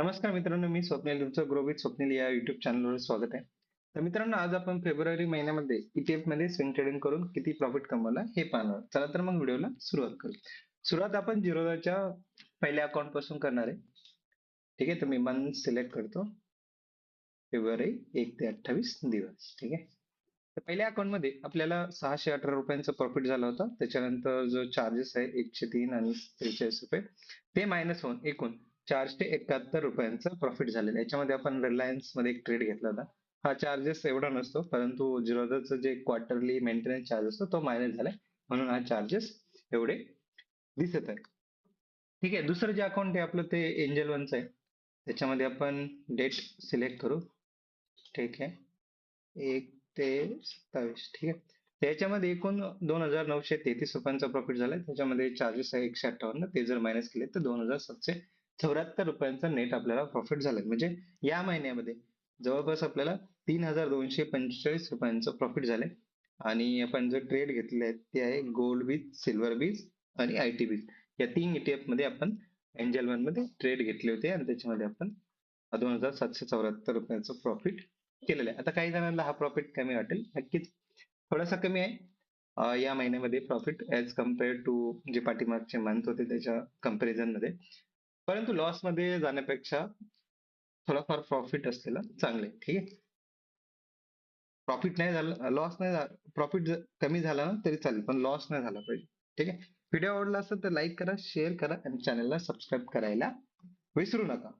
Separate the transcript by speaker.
Speaker 1: नमस्कार मित्रांनो, मी स्वप्नील तुमचं ग्रो विथ स्वप्नील या युट्यूब चॅनलवर स्वागत आहे. तर मित्रांनो, आज आपण फेब्रुवारी महिन्यामध्ये ETF मध्ये स्विंग ट्रेडिंग करून किती प्रॉफिट कमवला हे पाहणार. चला तर मग व्हिडिओला सुरुवात करू. सुरुवात आपण झिरोधाच्या पहिल्या अकाउंट पासून करणार आहे. ठीक आहे, तर मी मंथ सिलेक्ट करतो. फेब्रुवारी 1 ते 28 दिवस. ठीक आहे. तर पहिल्या अकाउंट मध्ये आपल्याला 618 रुपयांचा प्रॉफिट झाला होता. त्याच्यानंतर जो चार्जेस आहे 103 आणि 43 रुपये ते मायनस होऊन एकूण 471 रुपयांचा प्रॉफिट झालेला आहे. याच्यामध्ये आपण रिलायन्स मध्ये एक ट्रेड घेतला होता. हा चार्जेस एवढा नसतो, परंतु झिरोधाचं जे क्वार्टरली मेंटेनन्स चार्ज असतो तो मायनस झालाय, म्हणून हा चार्जेस एवढे दिसत आहे. ठीक आहे. दुसरं जे अकाउंट आहे आपलं ते एंजल वनचं आहे. त्याच्यामध्ये आपण डेट सिलेक्ट करू. ठीक आहे. 1 ते 27. ठीक आहे. त्याच्यामध्ये एकूण 2,933 रुपयांचा प्रॉफिट झालाय. त्याच्यामध्ये चार्जेस आहे 158. ते जर मायनस केले तर 2,774 रुपयांचा नेट आपल्याला प्रॉफिट झालाय. म्हणजे या महिन्यामध्ये जवळपास आपल्याला 3,245 रुपयांचं प्रॉफिट झालंय. आणि आपण जे ट्रेड घेतले आहेत ते आहे गोल्ड बीज, सिल्वर बीज आणि IT बीज. या 3 ETF मध्ये आपण एंजल वन मध्ये ट्रेड घेतले होते आणि त्याच्यामध्ये आपण 2,774 रुपयाचं प्रॉफिट केलेलं आहे. आता काही जणांना हा प्रॉफिट कमी वाटेल, नक्कीच थोडासा कमी आहे या महिन्यामध्ये प्रॉफिट ऍज कम्पेअर टू जे पाठीमागचे मंथ होते त्याच्या कंपॅरिझन मध्ये. परंतु लॉस मध्ये जाण्यापेक्षा थोडाफार प्रॉफिट असलेला चांगलं आहे. ठीक आहे. प्रॉफिट नाही झालं, लॉस नाही झाला, प्रॉफिट कमी झाला ना तरी चालेल, पण लॉस नाही झाला पाहिजे. ठीक आहे. व्हिडिओ आवडला असेल तर लाईक करा, शेअर करा आणि चॅनलला सबस्क्राईब करायला विसरू नका.